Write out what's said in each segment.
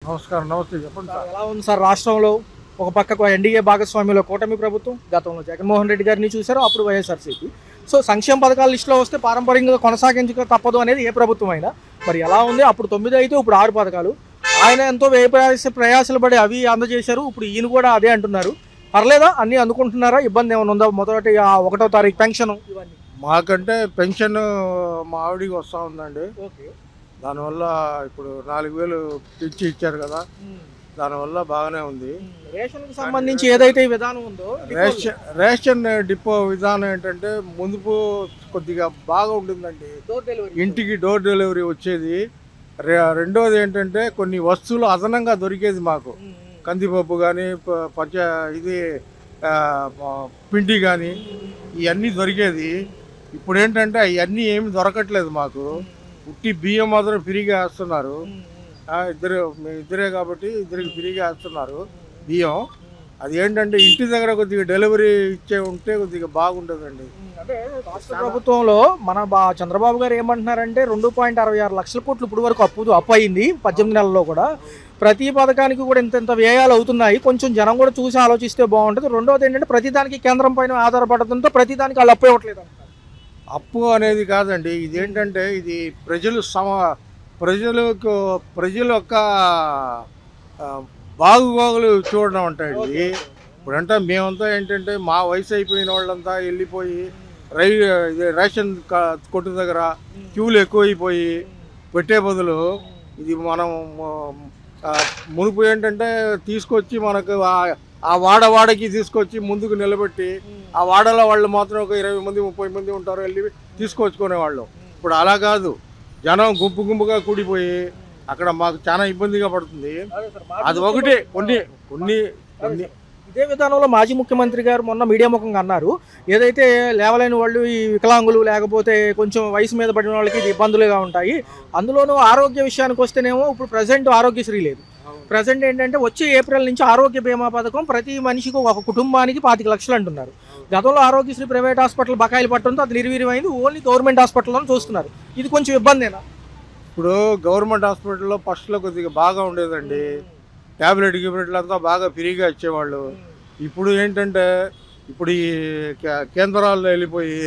నమస్కారం. నమస్తే. చెప్పండి సార్. ఎలా ఉంది సార్ రాష్ట్రంలో? ఒక పక్కకు ఎన్డీఏ భాగస్వామ్యంలో కూటమి ప్రభుత్వం, గతంలో జగన్మోహన్ రెడ్డి గారిని చూశారు, అప్పుడు వైఎస్ఆర్సీపీ. సో సంక్షేమ పథకాల లిస్టులో వస్తే పారంపర్యంగా కొనసాగించక తప్పదు అనేది ఏ ప్రభుత్వం అయినా. మరి ఎలా ఉంది? అప్పుడు 9 అయితే ఇప్పుడు 6 పథకాలు. ఆయన ఎంతో ప్రయాసలు పడి అవి అందజేశారు. ఇప్పుడు ఈయన కూడా అదే అంటున్నారు. పర్లేదా? అన్నీ అందుకుంటున్నారా? ఇబ్బంది ఏమైనా ఉందా? మొదటి 1వ తారీఖు పెన్షన్ ఇవన్నీ. మాకంటే పెన్షన్ మా ఆవిడికి వస్తూ ఉందండి. ఓకే. దానివల్ల ఇప్పుడు 4,000 తెచ్చి ఇచ్చారు కదా, దానివల్ల బాగానే ఉంది. రేషన్కి సంబంధించి ఏదైతే ఈ విధానం ఉందో, రేషన్ డిపో విధానం ఏంటంటే మునుపు కొద్దిగా బాగా ఉంటుందండి. డోర్ డెలివరీ ఇంటికి డోర్ డెలివరీ వచ్చేది. రెండోది ఏంటంటే కొన్ని వస్తువులు అదనంగా దొరికేది మాకు. కందిపప్పు కానీ ఇది ఆ, పిండి కానీ ఇవన్నీ దొరికేది. ఇప్పుడు ఏంటంటే అవన్నీ ఏమి దొరకట్లేదు మాకు. ఉట్టి బియ్యం మాత్రం ఫ్రీగా వేస్తున్నారు. ఇద్దరే కాబట్టి ఇద్దరికి ఫ్రీగా వేస్తున్నారు బియ్యం. అది ఏంటంటే ఇంటి దగ్గర కొద్దిగా డెలివరీ ఇచ్చే ఉంటే కొద్దిగా బాగుంటుందండి. అంటే రాష్ట్ర ప్రభుత్వంలో మన చంద్రబాబు గారు ఏమంటున్నారంటే 2.66 లక్షల కోట్లు ఇప్పుడు వరకు అప్పు అయింది 18 నెలల్లో కూడా. ప్రతి పథకానికి కూడా ఇంత వ్యయాలు అవుతున్నాయి. కొంచెం జనం కూడా చూసి ఆలోచిస్తే బాగుంటుంది. రెండోది ఏంటంటే ప్రతిదానికి కేంద్రం పైన ఆధారపడడంతో ప్రతిదానికి వాళ్ళు అప్పు ఇవ్వట్లేదు అంటారు. అప్పు అనేది కాదండి, ఇదేంటంటే ఇది ప్రజల యొక్క బాగుబాగులు చూడడం ఉంటాయండి. ఇప్పుడంటే మేమంతా ఏంటంటే మా వయసు అయిపోయిన వాళ్ళంతా వెళ్ళిపోయి రేషన్ కొట్టు దగ్గర క్యూలు ఎక్కువైపోయి పెట్టే బదులు ఇది మనం మునుపు ఏంటంటే తీసుకొచ్చి మనకు ఆ వాడకి తీసుకొచ్చి ముందుకు నిలబెట్టి ఆ వాడలో వాళ్ళు మాత్రం ఒక 20 మంది 30 మంది ఉంటారు, వెళ్ళి తీసుకొచ్చుకునేవాళ్ళు. ఇప్పుడు అలా కాదు, జనం గుంపుగా కూడిపోయి అక్కడ మాకు చాలా ఇబ్బందిగా పడుతుంది. అది ఒకటి. కొన్ని ఇదే విధానంలో మాజీ ముఖ్యమంత్రి గారు మొన్న మీడియా ముఖంగా అన్నారు, ఏదైతే లేవలేని వాళ్ళు, ఈ వికలాంగులు, లేకపోతే కొంచెం వయసు మీద పడిన వాళ్ళకి ఇది ఇబ్బందులుగా ఉంటాయి. అందులోనూ ఆరోగ్య విషయానికి వస్తేనేమో ఇప్పుడు ప్రజెంట్ ఆరోగ్యశ్రీ లేదు. ప్రజెంట్ ఏంటంటే వచ్చే ఏప్రిల్ నుంచి ఆరోగ్య బీమా పథకం ప్రతి మనిషికి ఒక కుటుంబానికి 25 లక్షలు అంటున్నారు. గతంలో ఆరోగ్యశ్రీ ప్రైవేట్ హాస్పిటల్ బకాయిలు పట్టడంతో అది నిర్వీర్యమైంది. ఓన్లీ గవర్నమెంట్ హాస్పిటల్లో చూస్తున్నారు. ఇది కొంచెం ఇబ్బందేనా? ఇప్పుడు గవర్నమెంట్ హాస్పిటల్లో ఫస్ట్లో కొద్దిగా బాగా ఉండేదండి. ట్యాబ్లెట్లు అంతా బాగా ఫ్రీగా ఇచ్చేవాళ్ళు. ఇప్పుడు ఏంటంటే ఇప్పుడు ఈ కేంద్రాల్లో వెళ్ళిపోయి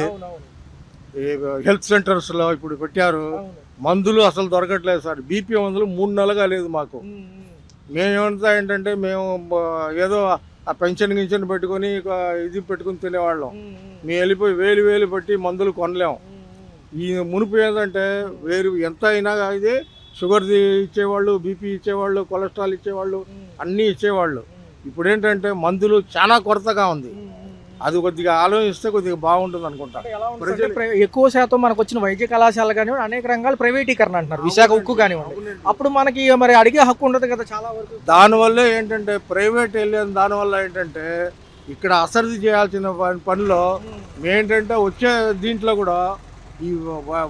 హెల్త్ సెంటర్స్లో ఇప్పుడు పెట్టారు. మందులు అసలు దొరకట్లేదు సార్. బీపీ మందులు 3 నెలలుగా లేదు మాకు. మేమేమంతా ఏంటంటే మేము ఏదో ఆ పెన్షన్ పెట్టుకొని ఇది పెట్టుకుని తినేవాళ్ళం. మేము వెళ్ళిపోయి వేలు పెట్టి మందులు కొనలేము. ఈ మునుపు ఏంటంటే ఎంత అయినా ఇది షుగర్ ఇచ్చేవాళ్ళు, బీపీ ఇచ్చేవాళ్ళు, కొలెస్ట్రాల్ ఇచ్చేవాళ్ళు, అన్నీ ఇచ్చేవాళ్ళు. ఇప్పుడు ఏంటంటే మందులు చాలా కొరతగా ఉంది. అది కొద్దిగా ఆలోచిస్తే కొద్దిగా బాగుంటుంది అనుకుంటా. ఎక్కువ శాతం మనకు వచ్చిన వైద్య కళాశాల కానివ్వండి, అనేక రంగాలు ప్రైవేటీకరణ అంటున్నారు. విశాఖ ఉక్కు కానివ్వండి. అప్పుడు మనకి మరి అడిగే హక్కు ఉండదు కదా చాలా వరకు. దానివల్లే ఏంటంటే ప్రైవేట్ వెళ్ళిన దానివల్ల ఏంటంటే ఇక్కడ అసలు చేయాల్సిన పనిలో ఏంటంటే వచ్చే దీంట్లో కూడా ఈ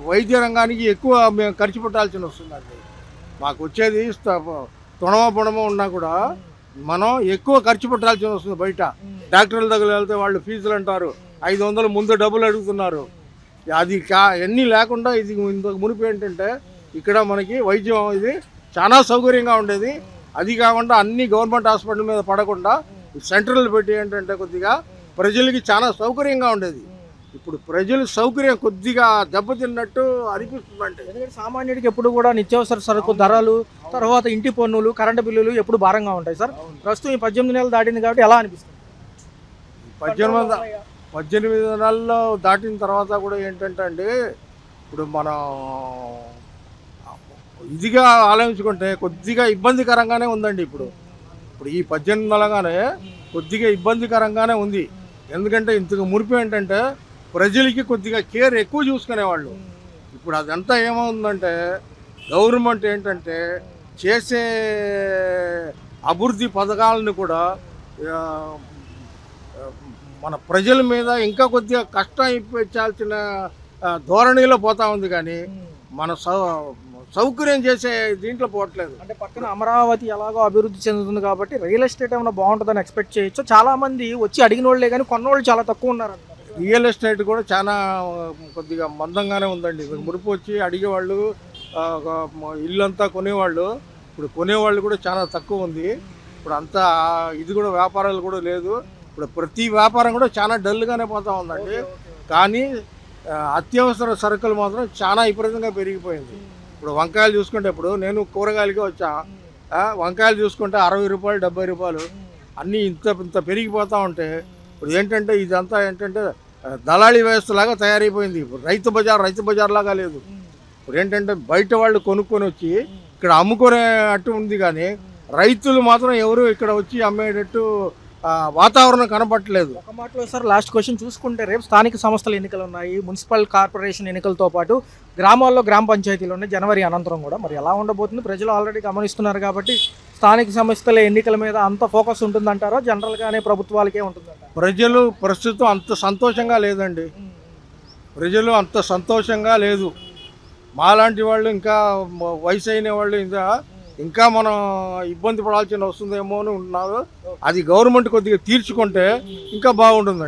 వైద్య రంగానికి ఎక్కువ మేము ఖర్చు పెట్టాల్సి వస్తుందండి. మాకు వచ్చేది పొడమ ఉన్నా కూడా మనం ఎక్కువ ఖర్చు పెట్టాల్సి వస్తుంది. బయట డాక్టర్ల దగ్గర వెళ్తే వాళ్ళు ఫీజులు అంటారు, 500 ముందు డబ్బులు అడుగుతున్నారు. అది ఎన్ని లేకుండా ఇది ఇంతకు మునుపు ఏంటంటే ఇక్కడ మనకి వైద్యం ఇది చాలా సౌకర్యంగా ఉండేది. అది కాకుండా అన్ని గవర్నమెంట్ హాస్పిటల్ మీద పడకుండా సెంటర్లు పెట్టి ఏంటంటే కొద్దిగా ప్రజలకి చాలా సౌకర్యంగా ఉండేది. ఇప్పుడు ప్రజల సౌకర్యం కొద్దిగా దెబ్బతిన్నట్టు అనిపిస్తుందంటే. ఎందుకంటే సామాన్యుడికి ఎప్పుడు కూడా నిత్యావసర సరుకు ధరలు, తర్వాత ఇంటి పన్నులు, కరెంటు బిల్లులు ఎప్పుడు భారంగా ఉంటాయి సార్. ప్రస్తుతం ఈ 18 నెలలు దాటింది కాబట్టి ఎలా అనిపిస్తుంది? 18 నెలల్లో దాటిన తర్వాత కూడా ఏంటంటే అండి, ఇప్పుడు మనం ఇదిగా ఆలోచించుకుంటే కొద్దిగా ఇబ్బందికరంగానే ఉందండి. ఇప్పుడు ఈ 18 నెలగానే కొద్దిగా ఇబ్బందికరంగానే ఉంది. ఎందుకంటే ఇంతకు మునిపు ఏంటంటే ప్రజలకి కొద్దిగా కేర్ ఎక్కువ చూసుకునేవాళ్ళు. ఇప్పుడు అదంతా ఏమవుతుందంటే గవర్నమెంట్ ఏంటంటే చేసే అభివృద్ధి పథకాలను కూడా మన ప్రజల మీద ఇంకా కొద్దిగా కష్టం ఇప్పించాల్సిన ధోరణిలో పోతా ఉంది. కానీ మన సౌకర్యం చేసే దీంట్లో పోవట్లేదు. అంటే పక్కన అమరావతి ఎలాగో అభివృద్ధి చెందుతుంది కాబట్టి రియల్ ఎస్టేట్ ఏమైనా బాగుంటుందని ఎక్స్పెక్ట్ చేయొచ్చు. చాలా మంది వచ్చి అడిగిన వాళ్ళే కానీ కొన్నోళ్ళు చాలా తక్కువ ఉన్నారంట. రియల్ ఎస్టేట్ కూడా చాలా కొద్దిగా మందంగానే ఉందండి. మురుపు వచ్చి అడిగేవాళ్ళు, ఇల్లు అంతా కొనేవాళ్ళు ఇప్పుడు కొనేవాళ్ళు కూడా చాలా తక్కువ ఉంది. ఇప్పుడు అంతా ఇది కూడా వ్యాపారాలు కూడా లేదు. ఇప్పుడు ప్రతి వ్యాపారం కూడా చాలా డల్గానే పోతా ఉందండి. కానీ అత్యవసర సరుకులు మాత్రం చాలా విపరీతంగా పెరిగిపోయింది. ఇప్పుడు వంకాయలు చూసుకుంటే ఇప్పుడు నేను కూరగాయలకి వచ్చా, వంకాయలు చూసుకుంటే 60 రూపాయలు 70 రూపాయలు అన్నీ ఇంత ఇంత పెరిగిపోతూ ఉంటే ఇప్పుడు ఏంటంటే ఇదంతా ఏంటంటే దళాళీ వ్యవస్థలాగా తయారైపోయింది. ఇప్పుడు రైతు బజార్ లాగా లేదు. ఇప్పుడు ఏంటంటే బయట వాళ్ళు కొనుక్కొని వచ్చి ఇక్కడ అమ్ముకునే అట్టు ఉంది, కానీ రైతులు మాత్రం ఎవరు ఇక్కడ వచ్చి అమ్మేటట్టు వాతావరణం కనపట్టలేదు. ఒక మాటలో సార్ లాస్ట్ క్వశ్చన్ చూసుకుంటే రేపు స్థానిక సంస్థల ఎన్నికలు ఉన్నాయి, మున్సిపల్ కార్పొరేషన్ ఎన్నికలతో పాటు గ్రామాల్లో గ్రామ పంచాయతీలు ఉన్నాయి జనవరి అనంతరం కూడా. మరి ఎలా ఉండబోతుంది? ప్రజలు ఆల్రెడీ గమనిస్తున్నారు కాబట్టి స్థానిక సంస్థల ఎన్నికల మీద అంత ఫోకస్ ఉంటుందంటారో జనరల్గానే ప్రభుత్వాలకే ఉంటుందంటారు? ప్రజలు ప్రస్తుతం అంత సంతోషంగా లేదండి. ప్రజలు అంత సంతోషంగా లేదు. మాలాంటి వాళ్ళు ఇంకా వయసు అయిన వాళ్ళు ఇంకా మనం ఇబ్బంది పడాల్సి వస్తుందేమో అని ఉన్నారు. అది గవర్నమెంట్ కొద్దిగా తీర్చుకుంటే ఇంకా బాగుంటుందండి.